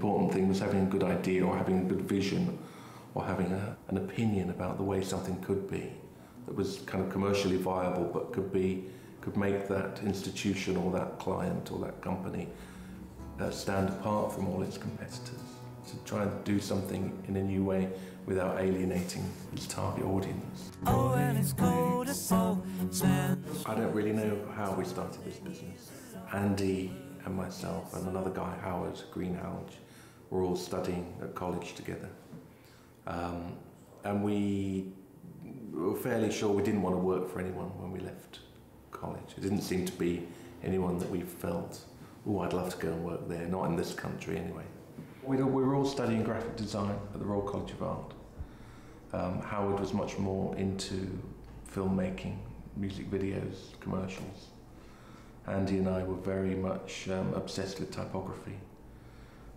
important thing was having a good idea or having a good vision or having an opinion about the way something could be that was kind of commercially viable but could make that institution or that client or that company stand apart from all its competitors. To try and do something in a new way without alienating its target audience. Oh, and it's cold as salt. I don't really know how we started this business. Andy and myself and another guy, Howard Greenhalgh, were all studying at college together. And we were fairly sure we didn't want to work for anyone when we left college. It didn't seem to be anyone that we felt, oh, I'd love to go and work there, not in this country anyway. We were all studying graphic design at the Royal College of Art. Howard was much more into filmmaking, music videos, commercials. Andy and I were very much obsessed with typography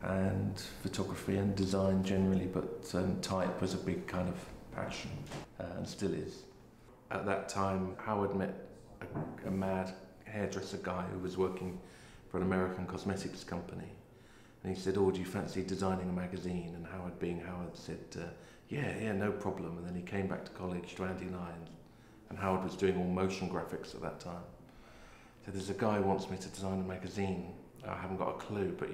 and photography and design generally, but type was a big kind of passion and still is. At that time, Howard met a mad hairdresser guy who was working for an American cosmetics company. And he said, oh, do you fancy designing a magazine? And Howard, being Howard, said, yeah, no problem. And then he came back to college to Andy and I, and Howard was doing all motion graphics at that time. So there's a guy who wants me to design a magazine. I haven't got a clue, but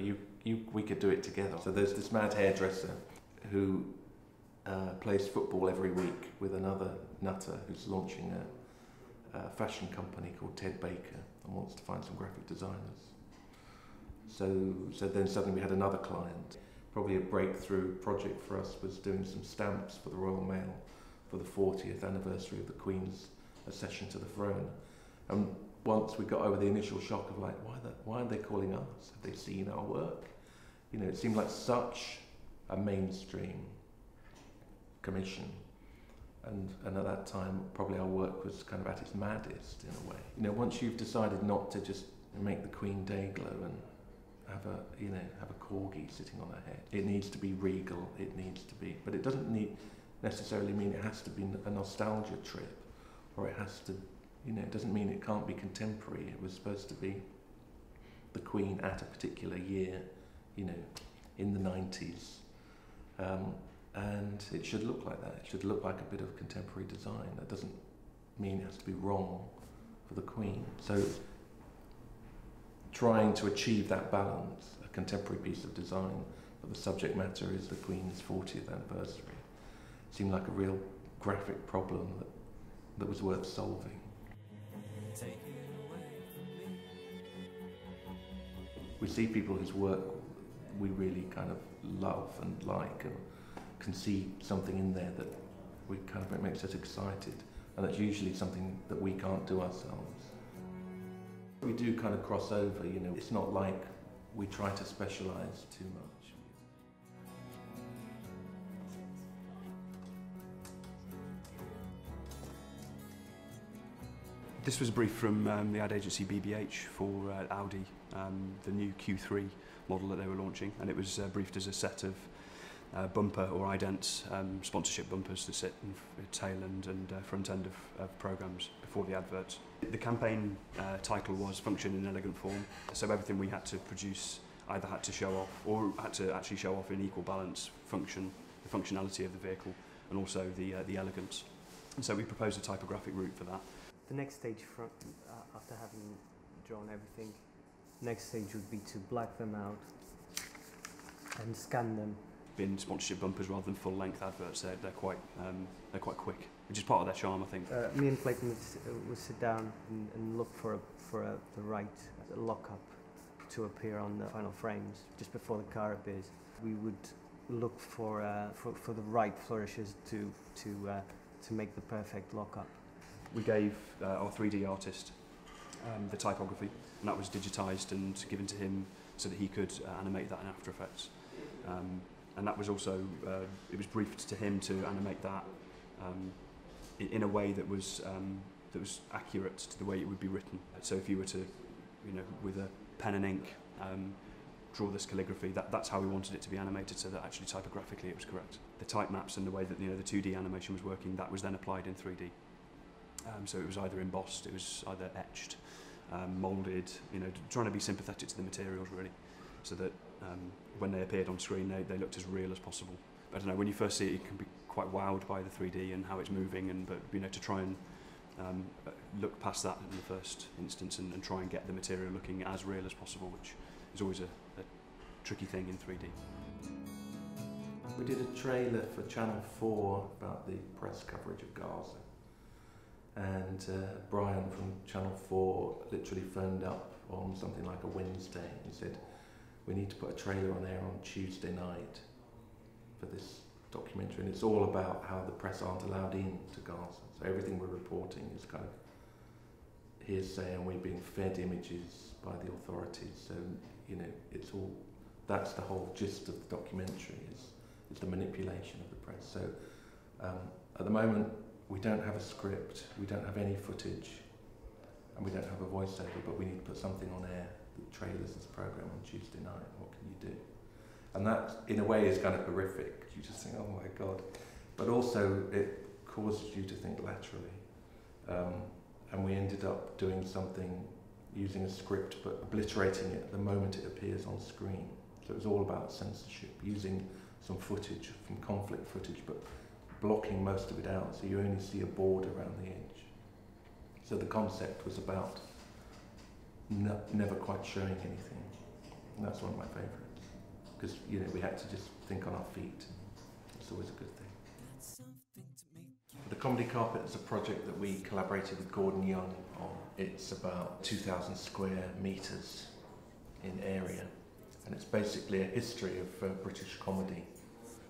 we could do it together. So there's this mad hairdresser who plays football every week with another nutter who's launching a fashion company called Ted Baker and wants to find some graphic designers. So then suddenly we had another client. Probably a breakthrough project for us was doing some stamps for the Royal Mail for the 40th anniversary of the Queen's accession to the throne. And once we got over the initial shock of like, why are they calling us? Have they seen our work? You know, it seemed like such a mainstream commission. And at that time, probably our work was kind of at its maddest in a way. You know, once you've decided not to just make the Queen day glow and have a corgi sitting on her head. It needs to be regal, it needs to be, but it doesn't necessarily mean it has to be a nostalgia trip, or it has to, it doesn't mean it can't be contemporary. It was supposed to be the Queen at a particular year, in the 90s. And it should look like that. It should look like a bit of contemporary design. That doesn't mean it has to be wrong for the Queen. So trying to achieve that balance, a contemporary piece of design, but the subject matter is the Queen's 40th anniversary, seemed like a real graphic problem that was worth solving. We see people whose work we really kind of love and like and can see something in there that it makes us excited, and that's usually something that we can't do ourselves. We do kind of cross over, it's not like we try to specialise too much. This was a brief from the ad agency BBH for Audi, the new Q3 model that they were launching, and it was briefed as a set of bumper or idents sponsorship bumpers that sit in tail end and front end of programmes before the adverts. The campaign title was Function in Elegant Form, so everything we had to produce either had to show off or had to actually show off in equal balance the functionality of the vehicle and also the elegance. And so we proposed a typographic route for that. The next stage, after having drawn everything, next stage would be to black them out and scan them. In sponsorship bumpers rather than full-length adverts, they're quite quick, which is part of their charm, I think. Me and Clayton would sit down and look for the right lock-up to appear on the final frames just before the car appears. We would look for the right flourishes to make the perfect lock-up. We gave our 3D artist the typography, and that was digitised and given to him so that he could animate that in After Effects. And that was also, it was briefed to him to animate that in a way that was accurate to the way it would be written. So if you were to, with a pen and ink, draw this calligraphy, that's how we wanted it to be animated, so that actually typographically it was correct. The type maps and the way that the 2D animation was working, that was then applied in 3D. So it was either embossed, it was either etched, moulded, trying to be sympathetic to the materials really. so that when they appeared on screen they looked as real as possible. I don't know, when you first see it you can be quite wowed by the 3D and how it's moving, but you know, to try and look past that in the first instance and try and get the material looking as real as possible, which is always a tricky thing in 3D. We did a trailer for Channel 4 about the press coverage of Gaza, and Brian from Channel 4 literally phoned up on something like a Wednesday and said, we need to put a trailer on air on Tuesday night for this documentary, and it's all about how the press aren't allowed in to Gaza. So everything we're reporting is kind of hearsay, and we're being fed images by the authorities. So, you know, it's all, that's the whole gist of the documentary, is the manipulation of the press. So at the moment we don't have a script, we don't have any footage, and we don't have a voiceover, but we need to put something on air that trailers this program on Tuesday night. What can you do? And that in a way is kind of horrific. You just think, oh my God. But also it causes you to think laterally. And we ended up doing something using a script but obliterating it the moment it appears on screen. So it was all about censorship, using some footage, from conflict footage, but blocking most of it out, so you only see a border around the edge. So the concept was about never quite showing anything. And that's one of my favourites, because you know, we had to just think on our feet. It's always a good thing. The Comedy Carpet is a project that we collaborated with Gordon Young on. It's about 2,000 square metres in area, and it's basically a history of British comedy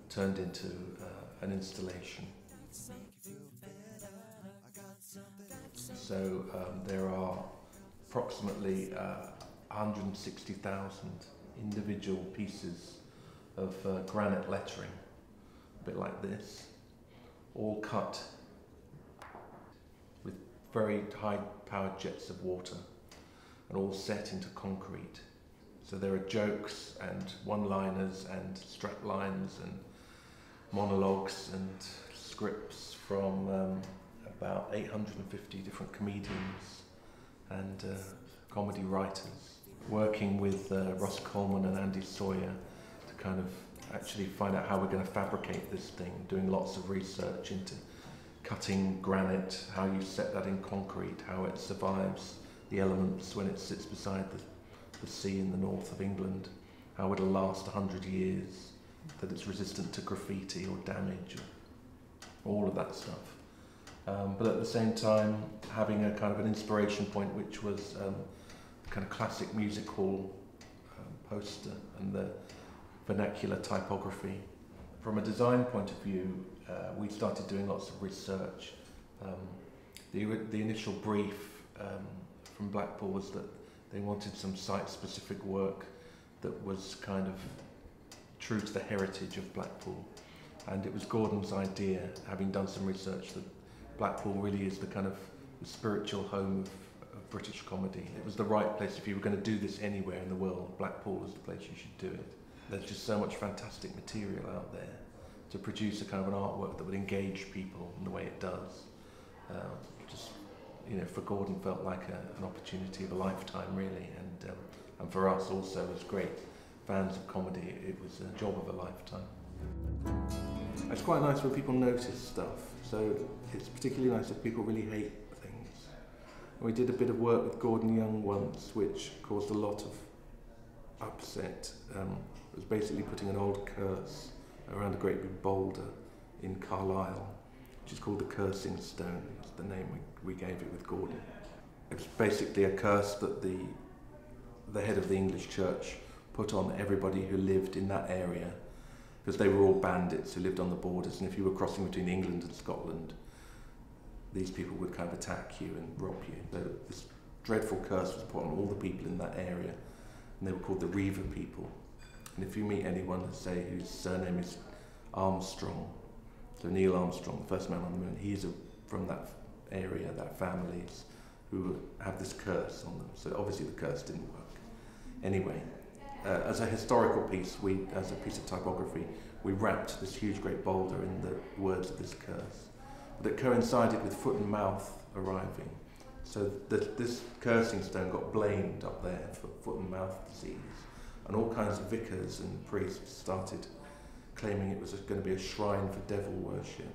turned into an installation. So there are approximately 160,000 individual pieces of granite lettering, a bit like this, all cut with very high-powered jets of water and all set into concrete. So there are jokes and one-liners and strap lines and monologues and scripts from about 850 different comedians and comedy writers, working with Ross Coleman and Andy Sawyer to kind of actually find out how we're going to fabricate this thing, doing lots of research into cutting granite, how you set that in concrete, how it survives the elements when it sits beside the sea in the north of England, how it'll last 100 years, that it's resistant to graffiti or damage, or all of that stuff. But at the same time, having a kind of an inspiration point, which was kind of classic music hall poster and the vernacular typography. From a design point of view, we started doing lots of research. The initial brief from Blackpool was that they wanted some site-specific work that was kind of true to the heritage of Blackpool. And it was Gordon's idea, having done some research, that Blackpool really is the kind of the spiritual home of British comedy. It was the right place. If you were going to do this anywhere in the world, Blackpool was the place you should do it. There's just so much fantastic material out there to produce a kind of an artwork that would engage people in the way it does. Just, you know, for Gordon felt like an opportunity of a lifetime, really, and for us also as great fans of comedy, it was a job of a lifetime. It's quite nice when people notice stuff, so it's particularly nice if people really hate things. And we did a bit of work with Gordon Young once, which caused a lot of upset. It was basically putting an old curse around a great big boulder in Carlisle, which is called the Cursing Stone. That's the name we gave it with Gordon. It was basically a curse that the head of the English church put on everybody who lived in that area, because they were all bandits who lived on the borders, and if you were crossing between England and Scotland, these people would kind of attack you and rob you. So this dreadful curse was put on all the people in that area, and they were called the Reaver people. And if you meet anyone, say, whose surname is Armstrong, so Neil Armstrong, the first man on the moon, he's from that area, that families who have this curse on them. So obviously the curse didn't work. Anyway, as a historical piece, as a piece of typography, we wrapped this huge great boulder in the words of this curse. But it coincided with foot and mouth arriving. So this cursing stone got blamed up there for foot and mouth disease. And all kinds of vicars and priests started claiming it was going to be a shrine for devil worship.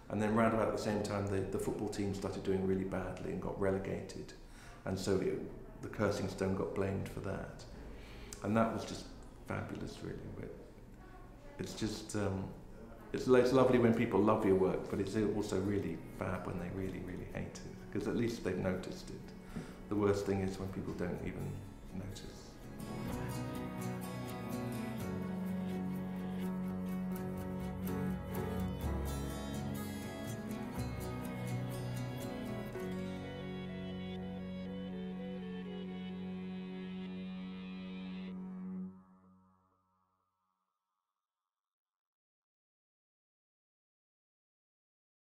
And then round about the same time, the football team started doing really badly and got relegated. And so the cursing stone got blamed for that. And that was just fabulous, really. It's just, it's lovely when people love your work, but it's also really fab when they really, really hate it, because at least they've noticed it. The worst thing is when people don't even notice.